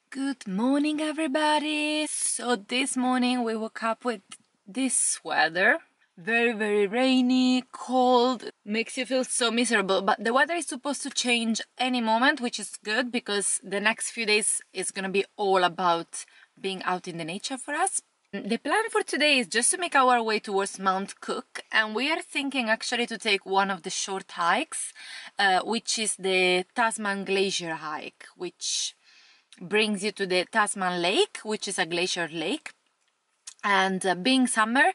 Good morning, everybody. So this morning we woke up with this weather. Very rainy, cold, makes you feel so miserable. But the weather is supposed to change any moment, which is good because the next few days is gonna be all about being out in the nature for us. The plan for today is just to make our way towards Mount Cook, and we are thinking actually to take one of the short hikes, which is the Tasman Glacier hike, which brings you to the Tasman Lake, which is a glacier lake. And being summer,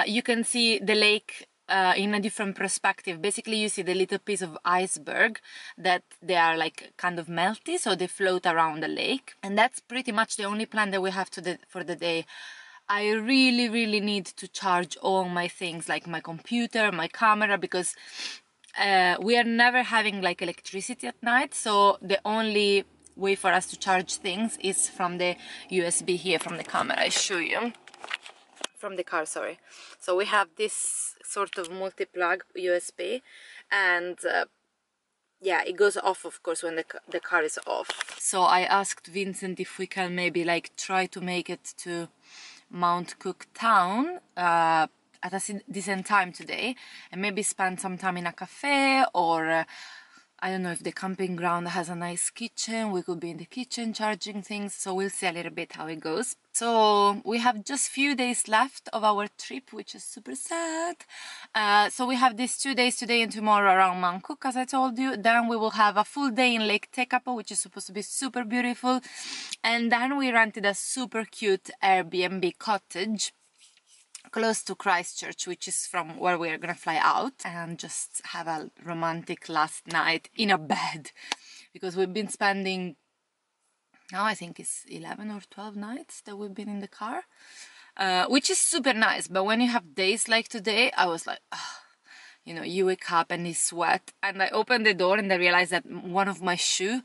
you can see the lake in a different perspective. Basically, you see the little piece of iceberg that they are like kind of melty, so they float around the lake. And that's pretty much the only plan that we have for the day. I really need to charge all my things, like my computer, my camera, because we are never having like electricity at night, so the only way for us to charge things is from the USB here, from the camera. I show you. From the car, sorry. So we have this sort of multi-plug USB, and yeah, it goes off of course when the car is off. So I asked Vincent if we can maybe like try to make it to Mount Cook town at a decent time today, and maybe spend some time in a cafe, or I don't know if the camping ground has a nice kitchen. We could be in the kitchen charging things, so we'll see a little bit how it goes. So we have just few days left of our trip, which is super sad. So we have these 2 days, today and tomorrow, around Mount Cook, as I told you. Then we will have a full day in Lake Tekapo, which is supposed to be super beautiful. And then we rented a super cute Airbnb cottage close to Christchurch, which is from where we are gonna fly out, and just have a romantic last night in a bed, because we've been spending, now I think it's 11 or 12 nights that we've been in the car, which is super nice. But when you have days like today, I was like, oh, you know, you wake up and it's wet, and I opened the door and I realized that one of my shoe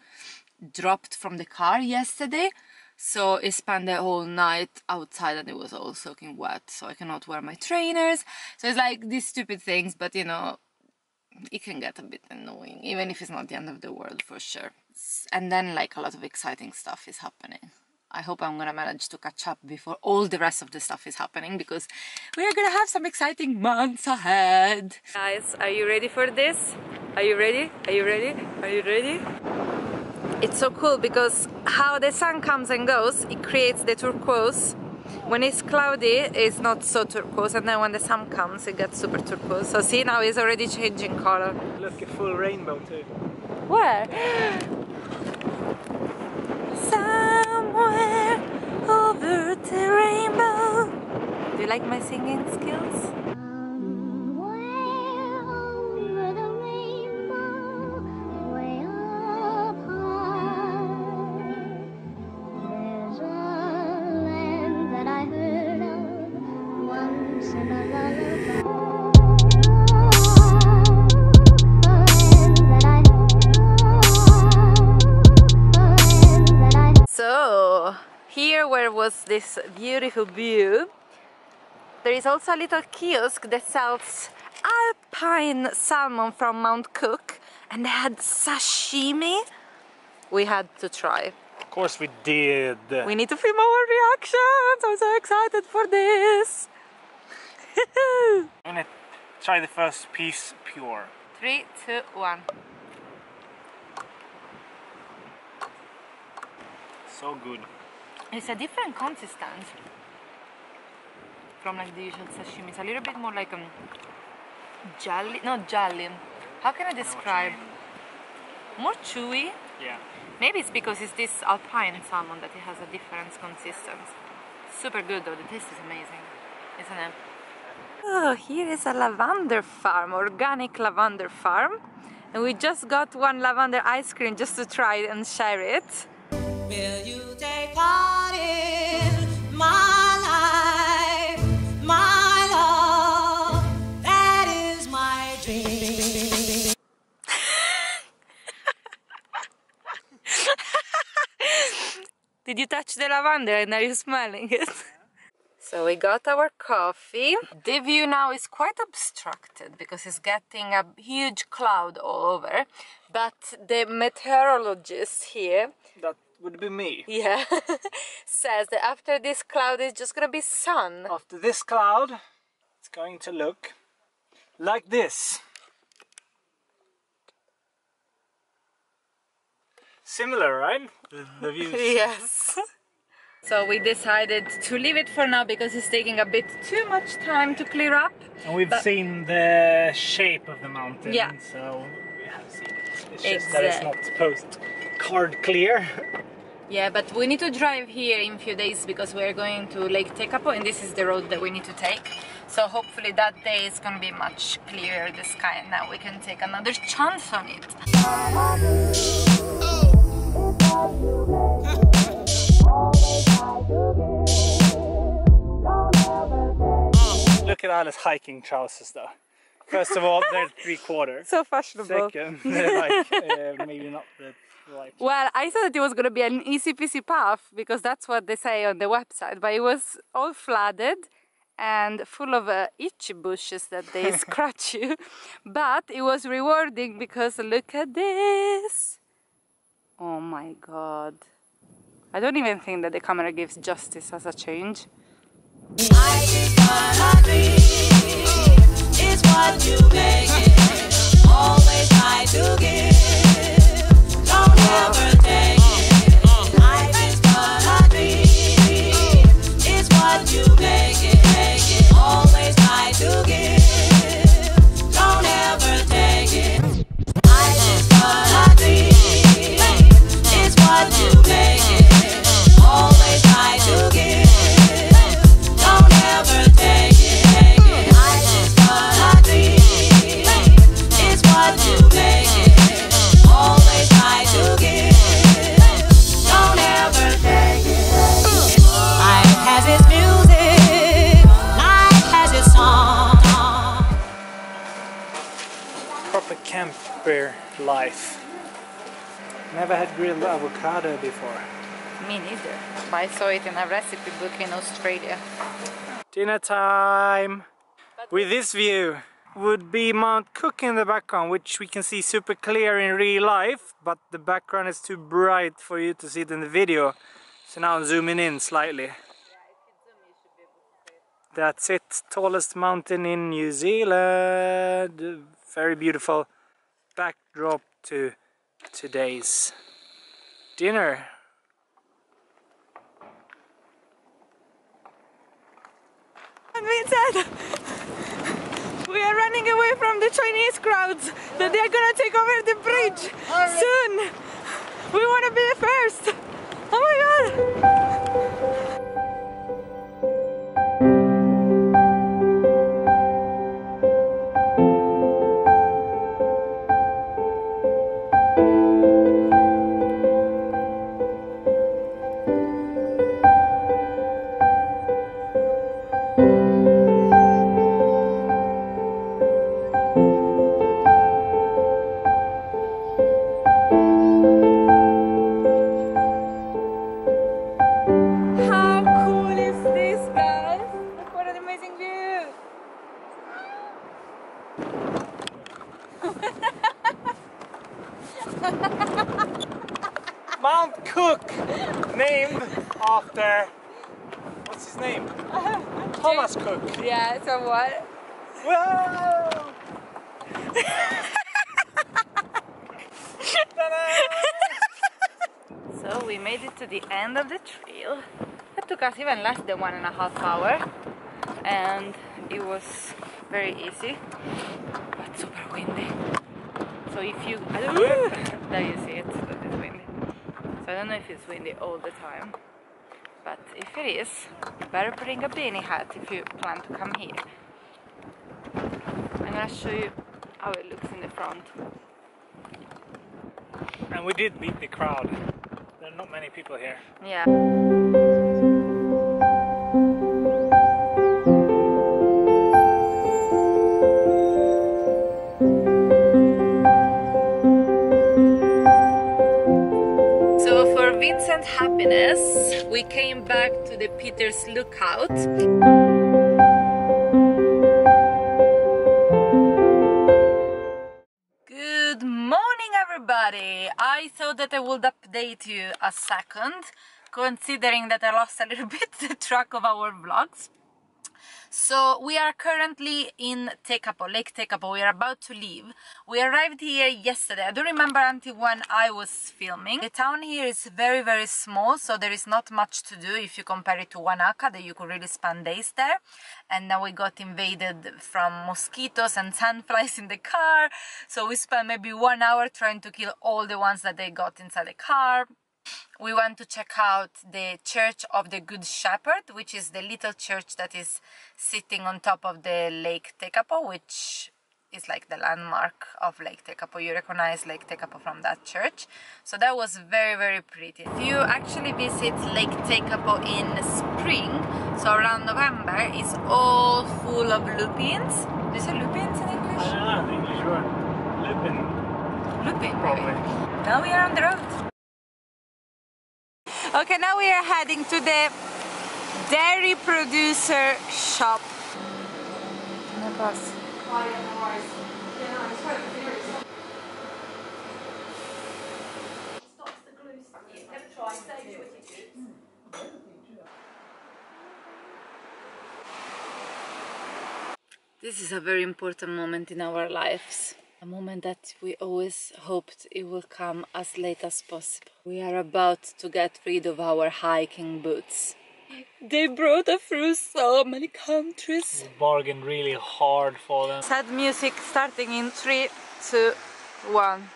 dropped from the car yesterday. So I spent the whole night outside and it was all soaking wet, so I cannot wear my trainers. So it's like these stupid things, but you know, it can get a bit annoying, even if it's not the end of the world, for sure. And then like a lot of exciting stuff is happening. I hope I'm gonna manage to catch up before all the rest of the stuff is happening, because we are gonna have some exciting months ahead. Guys, are you ready for this? Are you ready? Are you ready? Are you ready? It's so cool because how the sun comes and goes, it creates the turquoise. When it's cloudy, it's not so turquoise, and then when the sun comes, it gets super turquoise. So see, now it's already changing color. Look, a full rainbow too. Where? Somewhere over the rainbow. Do you like my singing skills? So here, where was this beautiful view, there is also a little kiosk that sells alpine salmon from Mount Cook, and they had sashimi. We had to try. Of course we did. We need to film our reactions. I'm so excited for this. I'm gonna try the first piece pure. 3, 2, 1. So good. It's a different consistency from like the usual sashimi. It's a little bit more like jelly, not jelly. How can I describe? More chewy. Yeah. Maybe it's because it's this alpine salmon that it has a different consistency. Super good though. The taste is amazing, isn't it? Oh, here is a lavender farm, organic lavender farm, and we just got one lavender ice cream just to try it and share it. Will you take part in my life, my love? That is my dream. Did you touch the lavender and are you smelling it? So we got our coffee. The view now is quite obstructed because it's getting a huge cloud all over. But the meteorologist here, That would be me. Yeah. Says that after this cloud is just gonna be sun. After this cloud, it's going to look like this. Similar, right? The views. Yes. So we decided to leave it for now because it's taking a bit too much time to clear up. And we've seen the shape of the mountain, Yeah. so we have seen it. It's just that it's not postcard clear. Yeah, but we need to drive here in a few days because we're going to Lake Tekapo and this is the road that we need to take. So hopefully that day is going to be much clearer, the sky, and now we can take another chance on it. Look at Alice's hiking trousers though. First of all, they're 3/4. So fashionable. Second, they're like maybe not the right. Well, I thought that it was going to be an easy peasy path because that's what they say on the website, but it was all flooded and full of itchy bushes that they scratch you. But it was rewarding because look at this. Oh my god. I don't even think that the camera gives justice as a change. Life is but a dream. It's what you make it. Always try to give. Don't ever take it. Life is but a dream. It's what you make it. Always try to give. Don't ever take it. Life is but a dream. It's what you make it. Always try to give. Don't ever take it. Life is but a dream. It's what you make it. Always try to give. Don't ever take it. Life has its music. Life has its song. Proper camper life. Never had grilled avocado before. Me neither. But I saw it in a recipe book in Australia. Dinner time! With this view would be Mount Cook in the background, which we can see super clear in real life, but the background is too bright for you to see it in the video. So now I'm zooming in slightly. That's it, tallest mountain in New Zealand. Very beautiful backdrop to today's dinner. Vincent, we are running away from the Chinese crowds that they are gonna take over the bridge soon. We want to be the first. Oh my god. Mount Cook, named after, what's his name? Thomas Cook. Yeah, somewhat. Whoa! So we made it to the end of the trail. It took us even less than 1.5 hours and it was very easy but super windy. So if you, there you see it, that it's windy. So I don't know if it's windy all the time, but if it is, you better bring a beanie hat if you plan to come here. I'm gonna show you how it looks in the front. And we did beat the crowd. There are not many people here. Yeah. So for Vincent's happiness, we came back to the Peter's Lookout. Good morning, everybody! I thought that I would update you a second, considering that I lost a little bit the track of our vlogs. So we are currently in Tekapo, Lake Tekapo. We are about to leave. We arrived here yesterday. I don't remember until when I was filming. The town here is very, very small, so there is not much to do if you compare it to Wanaka, that you could really spend days there. And now we got invaded from mosquitoes and sandflies in the car. So we spent maybe 1 hour trying to kill all the ones that they got inside the car. We went to check out the Church of the Good Shepherd, which is the little church that is sitting on top of the Lake Tekapo, which is like the landmark of Lake Tekapo. You recognize Lake Tekapo from that church. So that was very, very pretty. If you actually visit Lake Tekapo in spring, so around November, it's all full of lupins. Do you say lupins in English? I don't know, the English word. Lupin. Lupin, Probably. maybe. Now we are on the road. Okay, now we are heading to the dairy producer shop. This is a very important moment in our lives. A moment that we always hoped it will come as late as possible. We are about to get rid of our hiking boots. They brought us through so many countries. We bargained really hard for them. Sad music starting in 3, 2, 1.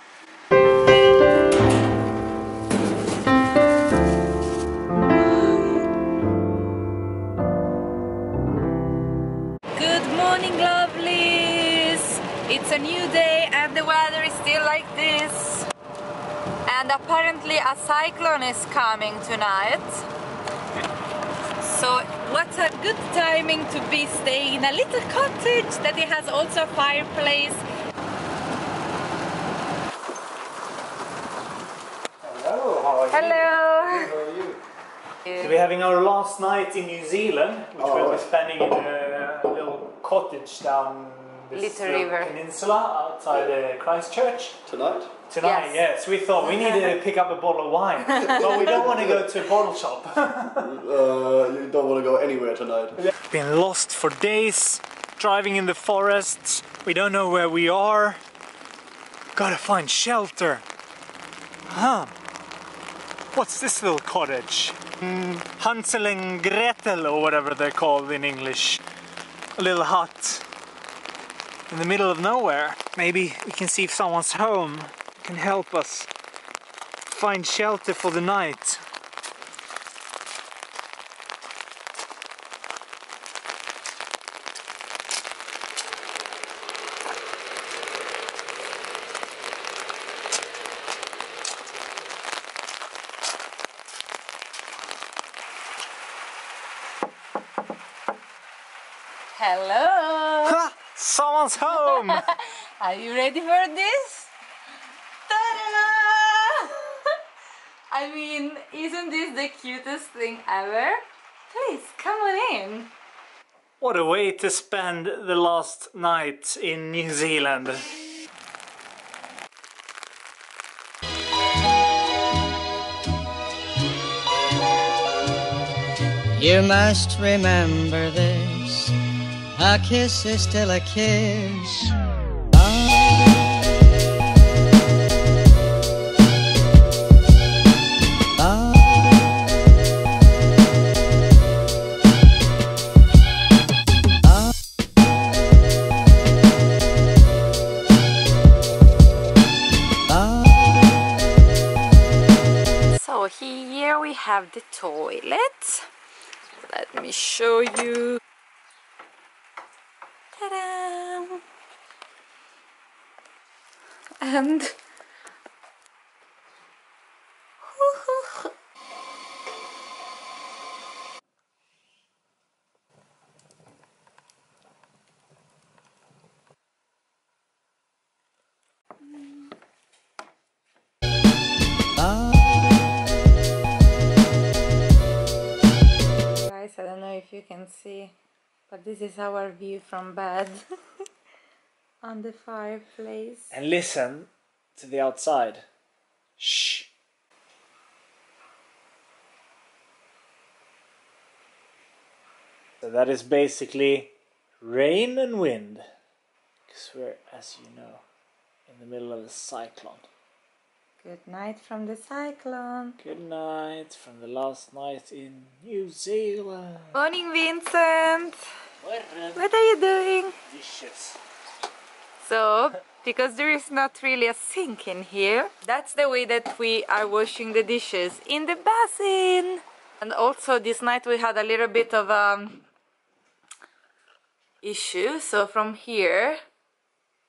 Good morning, lovelies! It's a new day and the weather is still like this. And apparently a cyclone is coming tonight. So what a good timing to be staying in a little cottage that it has also a fireplace. Hello, how are you? Hello! How are you? So we're having our last night in New Zealand, which we'll be spending in a little cottage down this Little river peninsula outside Christchurch. Tonight? Tonight, yes. We thought we needed to pick up a bottle of wine, but we don't want to go to a bottle shop. You don't want to go anywhere tonight. We've been lost for days, driving in the forest. We don't know where we are. Gotta find shelter. Huh. What's this little cottage? Hansel and Gretel, or whatever they're called in English. A little hut in the middle of nowhere. Maybe we can see if someone's home, can help us find shelter for the night. Hello! Ha! Someone's home! Are you ready for this? Ta-da! I mean, isn't this the cutest thing ever? Please, come on in. What a way to spend the last night in New Zealand. You must remember this, a kiss is still a kiss. So here we have the toilet. Let me show you. Ta-da! And guys, I don't know if you can see, but this is our view from bed on the fireplace. And listen to the outside. Shh. So that is basically rain and wind. Because we're, as you know, in the middle of a cyclone. Good night from the cyclone. Good night from the last night in New Zealand. Morning, Vincent. What are you doing? Dishes. So, because there is not really a sink in here, that's the way that we are washing the dishes, in the basin. And also this night we had a little bit of issue. So from here,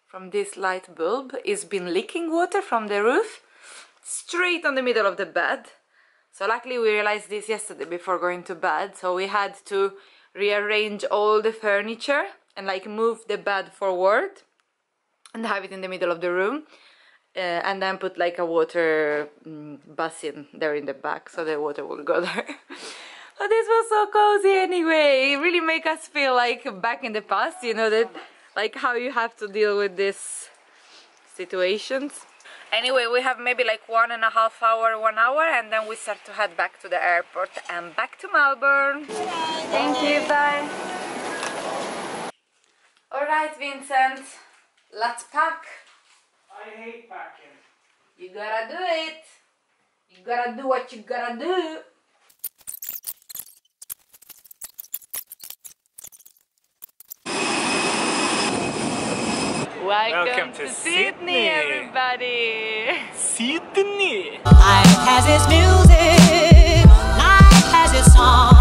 from this light bulb, it's been leaking water from the roof straight on the middle of the bed. So luckily we realized this yesterday before going to bed, so we had to rearrange all the furniture and like move the bed forward and have it in the middle of the room, and then put like a water basin there in the back so the water will go there. But this was so cozy anyway. It really make us feel like back in the past, you know, that like how you have to deal with these situations. Anyway, we have maybe like 1.5 hours, 1 hour, and then we start to head back to the airport and back to Melbourne. Thank you, bye. Alright, Vincent, let's pack. I hate packing. You gotta do it. You gotta do what you gotta do. Welcome to Sydney, everybody. Sydney. Life has its music, life has its song.